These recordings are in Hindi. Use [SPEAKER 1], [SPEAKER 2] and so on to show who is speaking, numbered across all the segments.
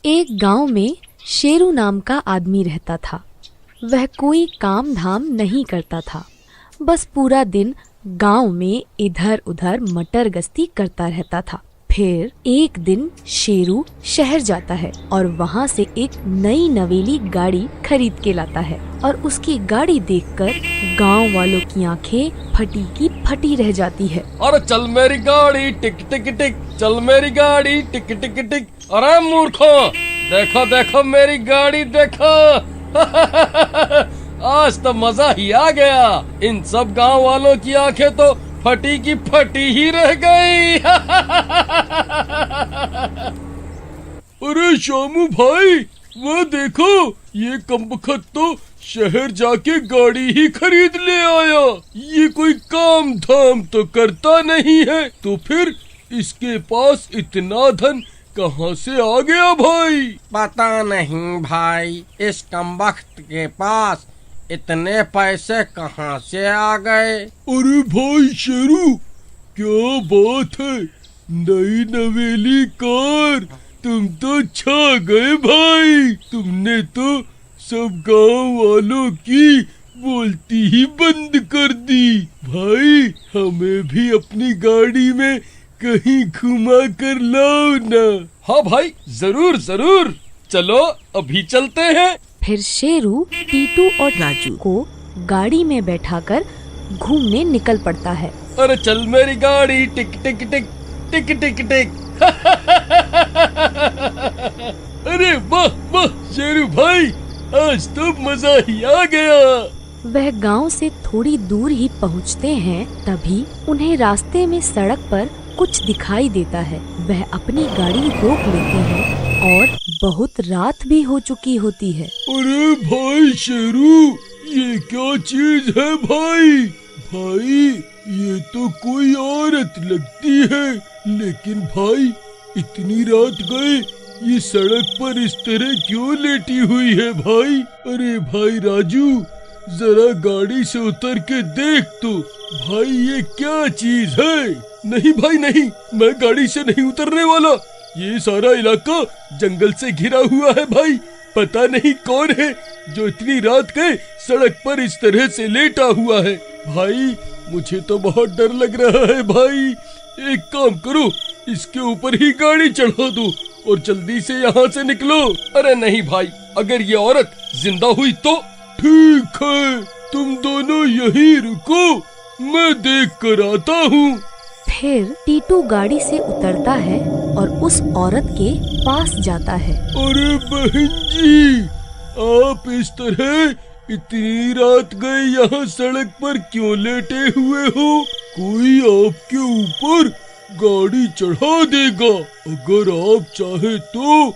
[SPEAKER 1] एक गांव में शेरू नाम का आदमी रहता था। वह कोई काम धाम नहीं करता था, बस पूरा दिन गांव में इधर उधर मटर गश्ती करता रहता था। फिर एक दिन शेरू शहर जाता है और वहाँ से एक नई नवेली गाड़ी खरीद के लाता है और उसकी गाड़ी देखकर गांव वालों की आंखें फटी की फटी रह जाती है।
[SPEAKER 2] अरे चल मेरी गाड़ी टिक टिक टिक, चल मेरी गाड़ी टिक टिक टिक। अरे मूर्खो, देखो देखो मेरी गाड़ी देखो। आज तो मजा ही आ गया। इन सब गांव वालों की आंखें तो फटी की फटी ही रह गई। अरे शामू भाई, वो देखो, ये कमबख्त तो शहर जाके गाड़ी ही खरीद ले आया। ये कोई काम धाम तो करता नहीं है, तो फिर इसके पास इतना धन कहाँ से आ गया भाई?
[SPEAKER 3] पता नहीं भाई, इस कमबख्त के पास इतने पैसे कहाँ से आ गए।
[SPEAKER 2] अरे भाई शेरू, क्या बात है, नई नवेली कार, तुम तो छा गए भाई। तुमने तो सब गांव वालों की बोलती ही बंद कर दी। भाई हमें भी अपनी गाड़ी में कहीं घुमा कर लाओ ना। हाँ भाई, जरूर जरूर, चलो अभी चलते हैं।
[SPEAKER 1] फिर शेरू टीटू और राजू को गाड़ी में बैठाकर घूमने निकल पड़ता है।
[SPEAKER 2] अरे चल मेरी गाड़ी टिक टिक टिक टिक टिक टिक। अरे वाह वाह शेरू भाई, आज तो मजा ही आ गया।
[SPEAKER 1] वह गांव से थोड़ी दूर ही पहुंचते हैं, तभी उन्हें रास्ते में सड़क पर कुछ दिखाई देता है। वह अपनी गाड़ी रोक लेते हैं और बहुत रात भी हो चुकी होती है।
[SPEAKER 2] अरे भाई शेरू, ये क्या चीज है भाई? भाई ये तो कोई औरत लगती है, लेकिन भाई इतनी रात गए ये सड़क पर इस तरह क्यों लेटी हुई है भाई? अरे भाई राजू, जरा गाड़ी से उतर के देख तो भाई, ये क्या चीज है? नहीं भाई नहीं, मैं गाड़ी से नहीं उतरने वाला। ये सारा इलाका जंगल से घिरा हुआ है भाई। पता नहीं कौन है जो इतनी रात गए सड़क पर इस तरह से लेटा हुआ है। भाई मुझे तो बहुत डर लग रहा है भाई। एक काम करो, इसके ऊपर ही गाड़ी चढ़ा दो और जल्दी से यहाँ से निकलो। अरे नहीं भाई, अगर ये औरत जिंदा हुई तो? ठीक है, तुम दोनों यहीं रुको, मैं देख कर आता हूँ।
[SPEAKER 1] फिर टीटू गाड़ी से उतरता है और उस औरत के पास जाता है।
[SPEAKER 2] अरे बहन जी, आप इस तरह इतनी रात गए यहाँ सड़क पर क्यों लेटे हुए हो? कोई आपके ऊपर गाड़ी चढ़ा देगा। अगर आप चाहे तो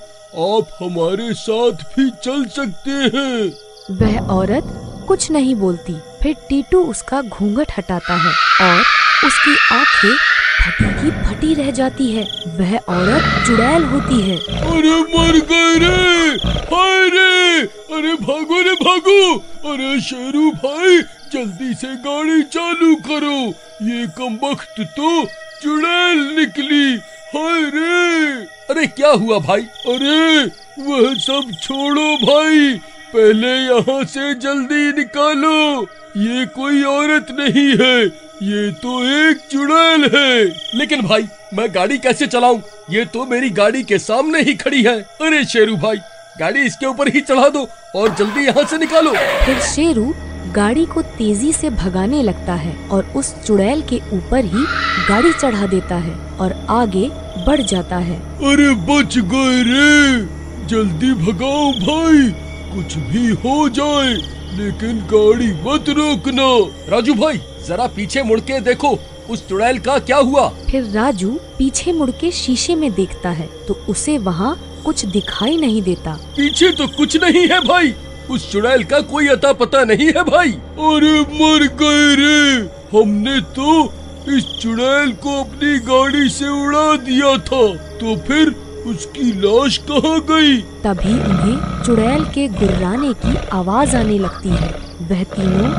[SPEAKER 2] आप हमारे साथ भी चल सकते हैं।
[SPEAKER 1] वह औरत कुछ नहीं बोलती। फिर टीटू उसका घूंघट हटाता है और उसकी आंखें फटी की फटी रह जाती है। वह औरत चुड़ैल होती है।
[SPEAKER 2] अरे मर गए रे, हाय रे, अरे भागो रे भागो। अरे शेरू भाई, जल्दी से गाड़ी चालू करो, ये कमबख्त तो चुड़ैल निकली, हाय रे। अरे क्या हुआ भाई? अरे वह सब छोड़ो भाई, पहले यहाँ से जल्दी निकालो। ये कोई औरत नहीं है, ये तो एक चुड़ैल है। लेकिन भाई मैं गाड़ी कैसे चलाऊं? ये तो मेरी गाड़ी के सामने ही खड़ी है। अरे शेरू भाई, गाड़ी इसके ऊपर ही चढ़ा दो और जल्दी यहाँ से निकालो।
[SPEAKER 1] फिर शेरू गाड़ी को तेजी से भगाने लगता है और उस चुड़ैल के ऊपर ही गाड़ी चढ़ा देता है और आगे बढ़ जाता है।
[SPEAKER 2] अरे बच गए रे, जल्दी भगाओ भाई, कुछ भी हो जाए लेकिन गाड़ी मत रोकना। राजू भाई जरा पीछे मुड़ के देखो, उस चुड़ैल का क्या हुआ?
[SPEAKER 1] फिर राजू पीछे मुड़ के शीशे में देखता है तो उसे वहाँ कुछ दिखाई नहीं देता।
[SPEAKER 2] पीछे तो कुछ नहीं है भाई, उस चुड़ैल का कोई अता पता नहीं है भाई। अरे मर गए रे, हमने तो इस चुड़ैल को अपनी गाड़ी से उड़ा दिया था, तो फिर उसकी लाश कहाँ गई?
[SPEAKER 1] तभी उन्हें चुड़ैल के गुर्राने की आवाज आने लगती है। वह तीनों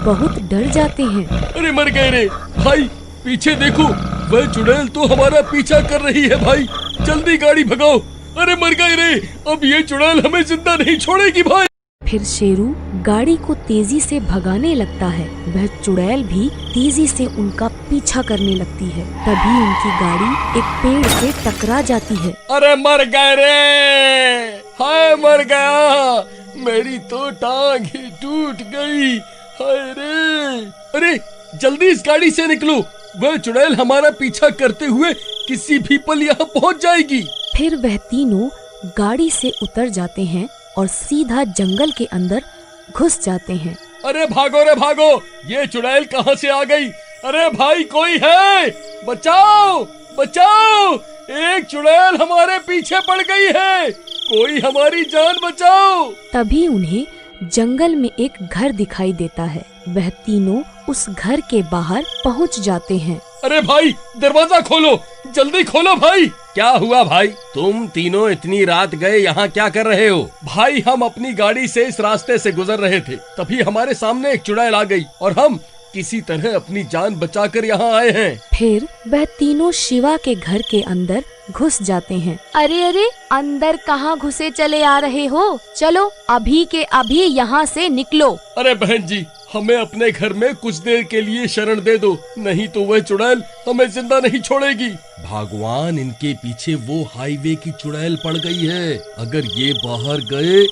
[SPEAKER 1] बहुत डर जाते हैं।
[SPEAKER 2] अरे मर गए रे भाई, पीछे देखो, वह चुड़ैल तो हमारा पीछा कर रही है भाई। जल्दी गाड़ी भगाओ, अरे मर गए रे, अब ये चुड़ैल हमें जिंदा नहीं छोड़ेगी भाई।
[SPEAKER 1] फिर शेरू गाड़ी को तेजी से भगाने लगता है। वह चुड़ैल भी तेजी से उनका पीछा करने लगती है। तभी उनकी गाड़ी एक पेड़ से टकरा जाती है।
[SPEAKER 2] अरे मर गए रे, हाय मर गया, मेरी तो टांग ही टूट गई, हाय रे। अरे जल्दी इस गाड़ी से निकलो, वह चुड़ैल हमारा पीछा करते हुए किसी भी पल यहाँ पहुँच जाएगी।
[SPEAKER 1] फिर वह तीनों गाड़ी से उतर जाते हैं और सीधा जंगल के अंदर घुस जाते हैं।
[SPEAKER 2] अरे भागो रे भागो, ये चुड़ैल कहाँ से आ गई? अरे भाई कोई है, बचाओ बचाओ, एक चुड़ैल हमारे पीछे पड़ गई है, कोई हमारी जान बचाओ।
[SPEAKER 1] तभी उन्हें जंगल में एक घर दिखाई देता है। वह तीनों उस घर के बाहर पहुंच जाते हैं।
[SPEAKER 2] अरे भाई दरवाजा खोलो, जल्दी खोलो भाई। क्या हुआ भाई, तुम तीनों इतनी रात गए यहाँ क्या कर रहे हो? भाई हम अपनी गाड़ी से इस रास्ते से गुजर रहे थे, तभी हमारे सामने एक चुड़ैल आ गई और हम किसी तरह अपनी जान बचाकर यहाँ आए हैं।
[SPEAKER 1] फिर वह तीनों शिवा के घर के अंदर घुस जाते हैं। अरे अरे, अंदर कहाँ घुसे चले आ रहे हो? चलो अभी के अभी यहाँ से निकलो।
[SPEAKER 2] अरे बहन जी, हमें अपने घर में कुछ देर के लिए शरण दे दो, नहीं तो वह चुड़ैल हमें जिंदा नहीं छोड़ेगी। भगवान, इनके पीछे वो हाईवे की चुड़ैल पड़ गई है, अगर ये बाहर गए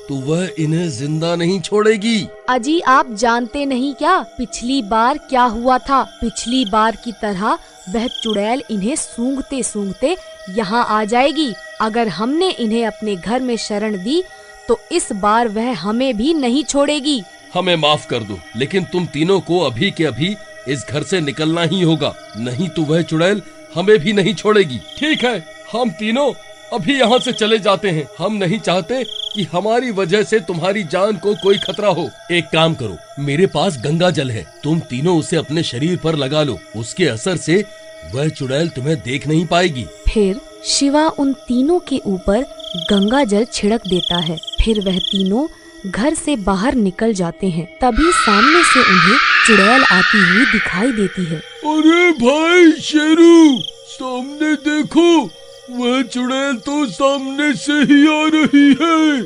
[SPEAKER 2] तो वह इन्हें जिंदा नहीं छोड़ेगी।
[SPEAKER 1] अजी आप जानते नहीं क्या पिछली बार क्या हुआ था? पिछली बार की तरह वह चुड़ैल इन्हें सूंघते सूंघते यहाँ आ जाएगी। अगर हमने इन्हें अपने घर में शरण दी तो इस बार वह हमें भी नहीं छोड़ेगी।
[SPEAKER 2] हमें माफ कर दो, लेकिन तुम तीनों को अभी के अभी इस घर से निकलना ही होगा, नहीं तो वह चुड़ैल हमें भी नहीं छोड़ेगी। ठीक है, हम तीनों अभी यहाँ से चले जाते हैं। हम नहीं चाहते कि हमारी वजह से तुम्हारी जान को कोई खतरा हो। एक काम करो, मेरे पास गंगा जल है, तुम तीनों उसे अपने शरीर पर लगा लो, उसके असर से वह चुड़ैल तुम्हें देख नहीं पाएगी।
[SPEAKER 1] फिर शिवा उन तीनों के ऊपर गंगा जल छिड़क देता है। फिर वह तीनों घर से बाहर निकल जाते हैं। तभी सामने से उन्हें चुड़ैल आती हुई दिखाई देती है।
[SPEAKER 2] अरे भाई शेरू, सामने देखो, वह चुड़ैल तो सामने से ही आ रही है,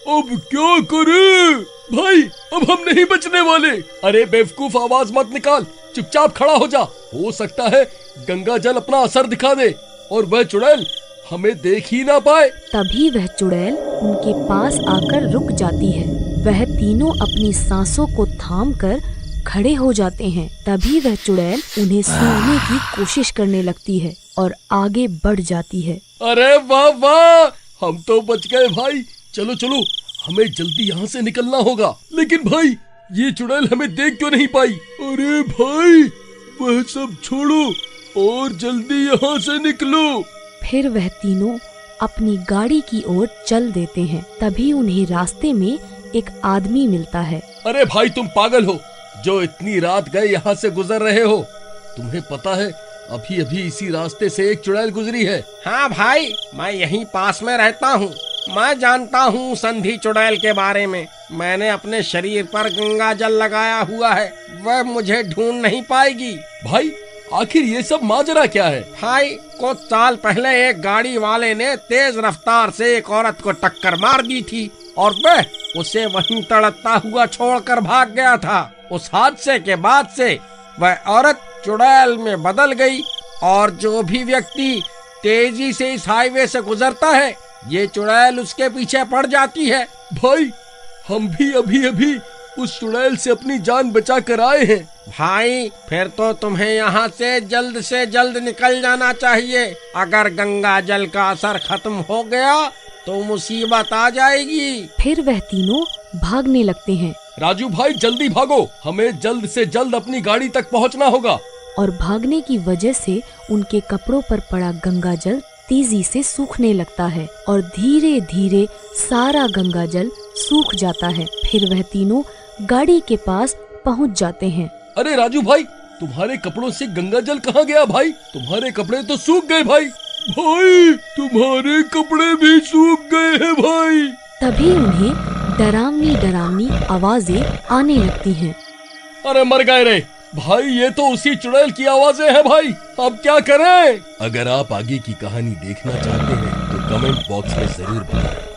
[SPEAKER 2] अब क्या करे? भाई अब हम नहीं बचने वाले। अरे बेवकूफ, आवाज मत निकाल, चुपचाप खड़ा हो जा। हो सकता है गंगा जल अपना असर दिखा दे और वह चुड़ैल हमें देख ही ना पाए।
[SPEAKER 1] तभी वह चुड़ैल उनके पास आकर रुक जाती है। वह तीनों अपनी सांसों को थामकर खड़े हो जाते हैं। तभी वह चुड़ैल उन्हें सूंघने की कोशिश करने लगती है और आगे बढ़ जाती है।
[SPEAKER 2] अरे वाह वाह, हम तो बच गए भाई। चलो चलो, हमें जल्दी यहाँ से निकलना होगा। लेकिन भाई, ये चुड़ैल हमें देख क्यों नहीं पाई? अरे भाई, वह सब छोड़ो और जल्दी यहाँ से निकलो।
[SPEAKER 1] फिर वह तीनों अपनी गाड़ी की ओर चल देते हैं। तभी उन्हें रास्ते में एक आदमी मिलता है।
[SPEAKER 2] अरे भाई, तुम पागल हो जो इतनी रात गए यहाँ से गुजर रहे हो? तुम्हें पता है अभी अभी इसी रास्ते से एक चुड़ैल गुजरी है।
[SPEAKER 3] हाँ भाई, मैं यहीं पास में रहता हूँ, मैं जानता हूँ संधि चुड़ैल के बारे में। मैंने अपने शरीर पर गंगा जल लगाया हुआ है, वह मुझे ढूंढ नहीं पाएगी।
[SPEAKER 2] भाई आखिर ये सब माजरा क्या है?
[SPEAKER 3] भाई, कुछ साल पहले एक गाड़ी वाले ने तेज रफ्तार से एक औरत को टक्कर मार दी थी और वह उसे वहीं तड़पता हुआ छोड़कर भाग गया था। उस हादसे के बाद से वह औरत चुड़ैल में बदल गई और जो भी व्यक्ति तेजी से इस हाईवे से गुजरता है, ये चुड़ैल उसके पीछे पड़ जाती है।
[SPEAKER 2] भाई, हम भी अभी अभी उस चुड़ैल से अपनी जान बचा कर आए हैं।
[SPEAKER 3] भाई, फिर तो तुम्हें यहाँ से जल्द निकल जाना चाहिए। अगर गंगा जल का असर खत्म हो गया तो मुसीबत आ जाएगी।
[SPEAKER 1] फिर वह तीनों भागने लगते हैं।
[SPEAKER 2] राजू भाई, जल्दी भागो, हमें जल्द से जल्द अपनी गाड़ी तक पहुँचना होगा।
[SPEAKER 1] और भागने की वजह से उनके कपड़ों पर पड़ा गंगा जल तेजी से सूखने लगता है और धीरे धीरे सारा गंगा जल सूख जाता है। फिर वह तीनों गाड़ी के पास पहुंच जाते हैं।
[SPEAKER 2] अरे राजू भाई, तुम्हारे कपड़ों से गंगा जल कहाँ गया भाई? तुम्हारे कपड़े तो सूख गए भाई। भाई, तुम्हारे कपड़े भी सूख गए हैं भाई।
[SPEAKER 1] तभी उन्हें डरावनी डरावनी आवाजें आने लगती हैं।
[SPEAKER 2] अरे मर गए रे भाई, ये तो उसी चुड़ैल की आवाजें हैं भाई, अब क्या करें? अगर आप आगे की कहानी देखना चाहते हैं तो कमेंट बॉक्स में जरूर बताएं।